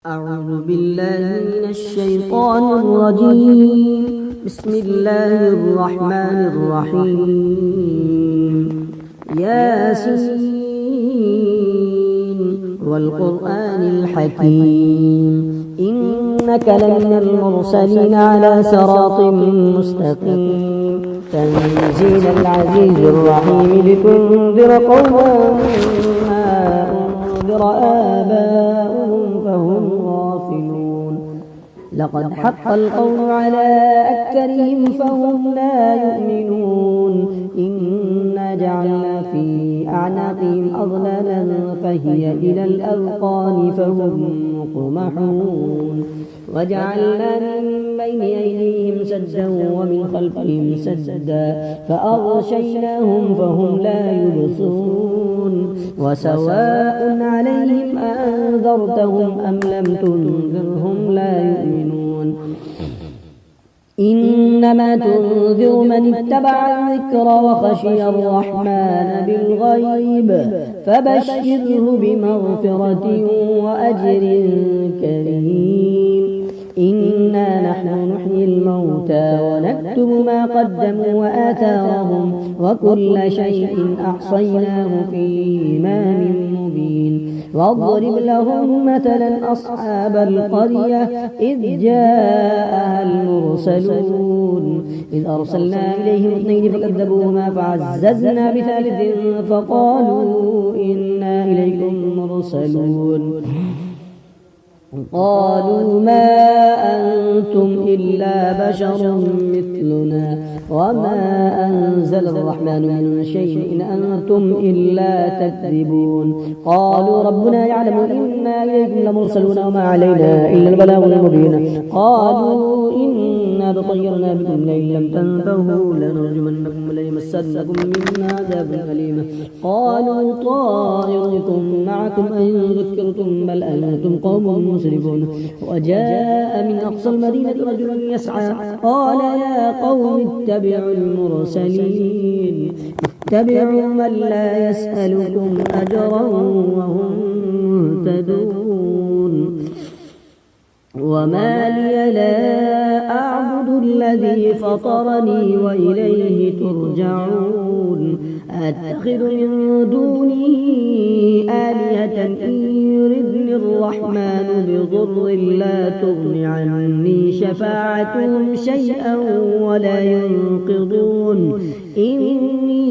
أعوذ بالله من الشيطان الرجيم. بسم الله الرحمن الرحيم. ياسين والقرآن الحكيم إنك لمن المرسلين على صراط مستقيم تنزيل العزيز الرحيم لتنذر قوما ما أنذر آباؤهم فهم غافلون. لقد حق القول على أكثرهم فهم لا يؤمنون. إنا جعلنا في أعناقهم أغلالا فهي إلى الأذقان فهم مقمحون. وجعلنا من بين أيديهم سدا ومن خلفهم سدا فأغشيناهم فهم لا يبصرون. وسواء عليهم أنذرتهم أم لم تنذرهم لا يؤمنون. إنما تنذر من اتبع الذكر وخشي الرحمن بالغيب فبشره بمغفرة وأجر كريم. إنا نحن نحيي الموتى ونكتب ما قدموا وآثارهم وكل شيء أحصيناه في إمام مبين. واضرب لهم مثلا أصحاب القرية إذ جاءها المرسلون إذ أرسلنا إليهم اثنين فكذبوهما فعززنا بثالث فقالوا إنا إليكم مرسلون. قالوا ما أنتم إلا بشر مثلنا وما أنزل الرحمن من شيء إن أنتم إلا تكذبون. قالوا ربنا يعلم إنا إليكم لمرسلون وما علينا إلا البلاغ المبين. قالوا إنا تطيرنا بكم لئن لم تنتهوا لنرجمنكم وليمسنكم منا عذاب أليم. قالوا طائركم معكم أن ذكرتم بل أنتم قوم مسرفون. وجاء من أقصى المدينة رجل يسعى قال يا قوم اتبعوا المرسلين اتبعوا من لا يسألكم أجرا وهم مهتدون. وما لي لا أعبد الذي فطرني وإليه ترجعون. أتخذ من دونه آلهة إن يردني الرحمن بضر لا تغن عني شفاعتهم شيئا ولا ينقضون. إني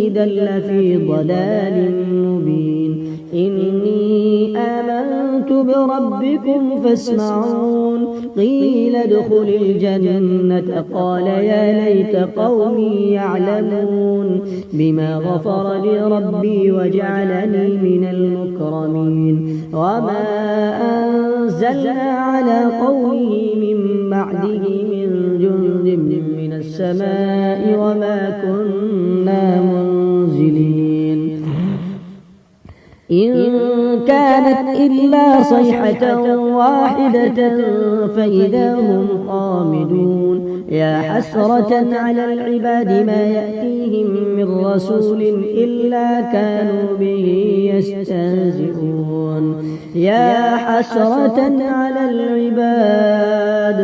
إذا لفي ضلال مبين. إني آمنت بربكم فاسمعون. قيل ادخل الجنة قال يا ليت قومي يعلمون بما غفر لي ربي وجعلني من المكرمين. وما أنزلنا على قومه من بعده من جند من السماء وما كنا منزلين. إن كانت إلا صيحة واحدة فإذا هم خامدون. يا حسرة على العباد ما يأتيهم من رسول إلا كانوا به يستهزئون. يا حسرة على العباد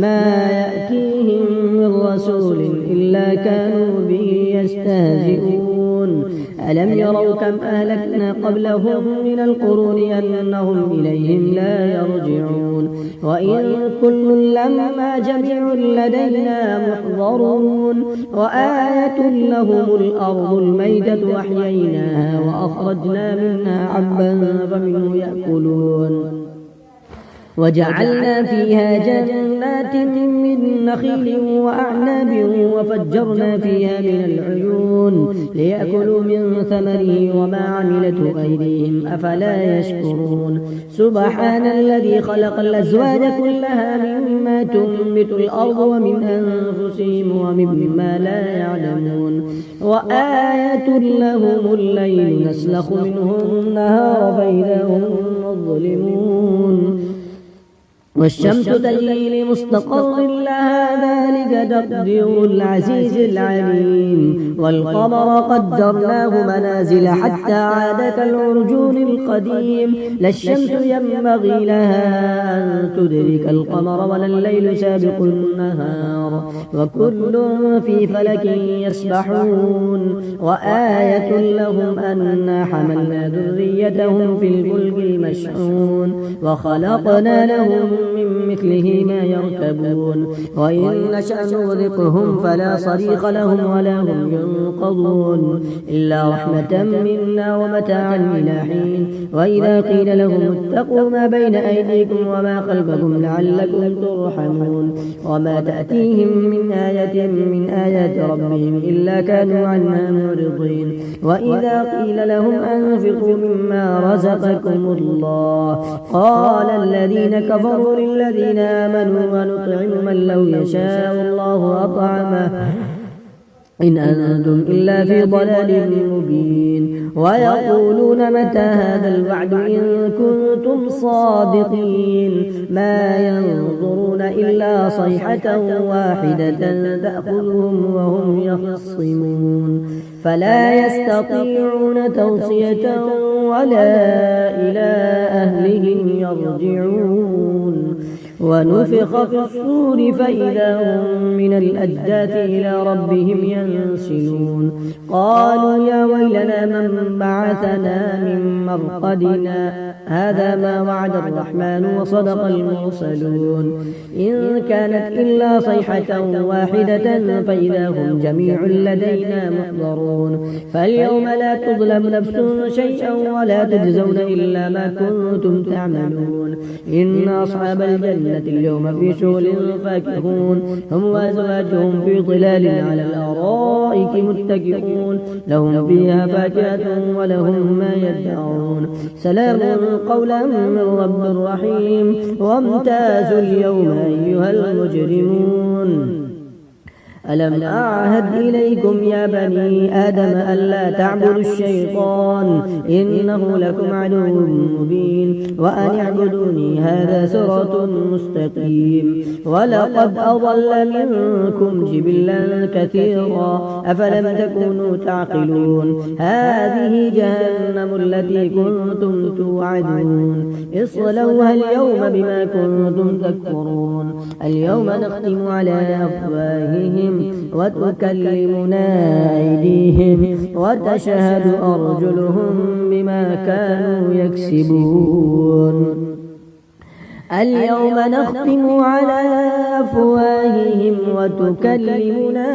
ما يأتيهم من رسول إلا كانوا به يستهزئون. ألم يروا كم أهلكنا قبلهم من القرون أنهم إليهم لا يرجعون. وإن كل لما جميع لدينا محضرون. وآية لهم الأرض الميتة أحييناها وأخرجنا منها حبا فمنه يأكلون. وجعلنا فيها جنات من نخيل وأعناب وفجرنا فيها من العيون ليأكلوا من ثمره وما عملته أيديهم أفلا يشكرون. سبحان الذي خلق الأزواج كلها مما تنبت الأرض ومن أنفسهم ومما لا يعلمون. وآية لهم الليل نسلخ منه النهار فإذا هم مظلمون. والشمس تجري لمستقر لها ذلك تقدير العزيز العليم والقمر قدرناه منازل حتى عاد كالعرجون القديم لا الشمس ينبغي لها أن تدرك القمر ولا الليل سابق النهار وكل في فلك يسبحون وآية لهم أنا حملنا ذريتهم في الفلك المشحون وخلقنا لهم من مثله ما يركبون وإن نشأ نغرقهم فلا صريخ لهم ولا هم ينقضون إلا رحمة منا ومتاعا إلى حين وإذا قيل لهم اتقوا ما بين أيديكم وما خلفكم لعلكم ترحمون وما تأتيهم من آية من آيات ربهم إلا كانوا عنها معرضين وإذا قيل لهم أنفقوا مما رزقكم الله قال الذين كفروا للذين آمنوا ونطعم من لو يشاء الله أطعمه إن أنتم إلا في ضلال مبين ويقولون متى هذا الوعد إن كنتم صادقين ما ينظرون إلا صيحة واحدة تأخذهم وهم يخصمون فلا يستطيعون توصية ولا إلى أهلهم يرجعون ونفخ في الصور فإذا هم من الأجداث إلى ربهم ينسلون قالوا يا ويلنا من بعثنا من مرقدنا هذا ما وعد الرحمن وصدق المرسلون إن كانت إلا صيحة واحدة فإذا هم جميع لدينا محضرون فاليوم لا تظلم نفس شيئا ولا تجزون إلا ما كنتم تعملون إن أصحاب الجنة اليوم في شغل فاكهون هم وأزواجهم في ظلال على الأرائك متكئون لهم فيها فاكهة ولهم ما يدعون سلام قولا من رب رحيم وامتازوا اليوم أيها المجرمون ألم أعهد إليكم يا بني آدم ألا تعبدوا الشيطان إنه لكم عدو مبين وأن اعبدوني هذا صراط مستقيم ولقد أضل منكم جبلا كثيرا أفلم تكونوا تعقلون هذه جهنم التي كنتم توعدون اصلوها اليوم بما كنتم تكفرون اليوم نختم على أفواههم وتكلمنا أيديهم وتشهد أرجلهم بما كانوا يكسبون اليوم نختم على أفواههم وتكلمنا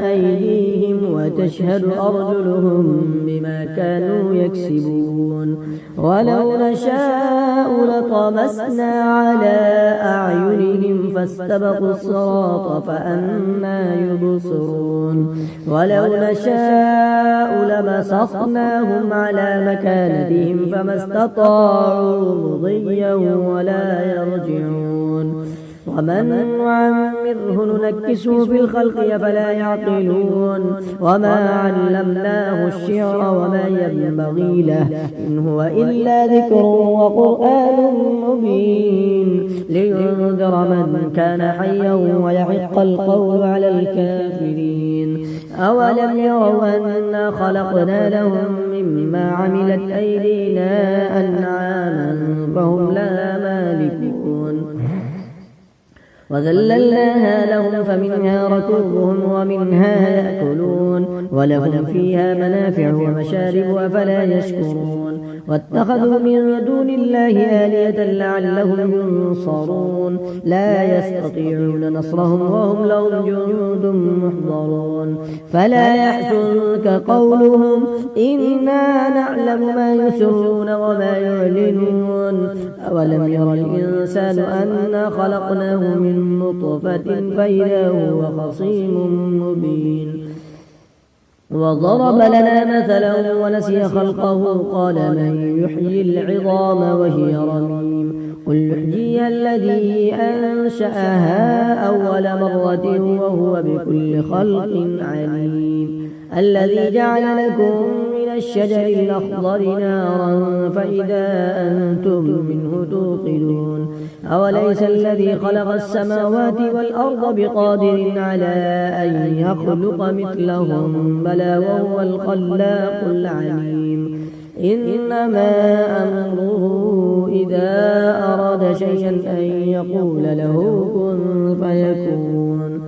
أيديهم وتشهد أرجلهم بما كانوا يكسبون ولو نشاء لطمسنا على أعينهم فاستبقوا الصراط فأنى يبصرون ولو نشاء لمسخناهم على مكانتهم فما استطاعوا مضيا ولا يرجعون ومن نعمره ننكسه في الخلق أفلا يعقلون وما علمناه الشعر وما ينبغي له إن هو إلا ذكر وقرآن مبين لينذر من كان حيا ويحق القول على الكافرين أولم يروا أنا خلقنا لهم مما عملت أيدينا أنعاما فهم لها مالكون وذللناها لهم فمنها ركوبهم ومنها يأكلون ولهم فيها منافع ومشارب أفلا يشكرون واتخذوا من دون الله آلهة لعلهم ينصرون لا يستطيعون نصرهم وهم لهم جند محضرون فلا يحزنك قولهم إنا نعلم ما يسرون وما يعلنون أولم ير الإنسان أنا خلقناه من نطفة فإذا هو خصيم مبين وضرب لنا مثلا ونسي خلقه قال من يحيي العظام وهي رميم قل يحييها الذي أنشأها أول مرة وهو بكل خلق عليم الذي جعل لكم من الشجر الأخضر نارا فإذا أنتم منه توقدون أوليس الذي خلق السماوات والأرض بقادر على أن يخلق مثلهم بلى وهو الخلاق العليم إنما أمره إذا أراد شيئا أن يقول له كن فيكون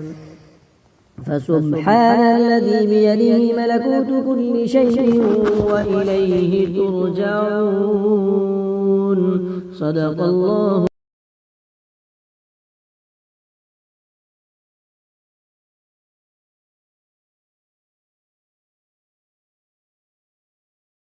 فسبحان الذي بيده ملكوت كل شيء وإليه ترجعون صدق الله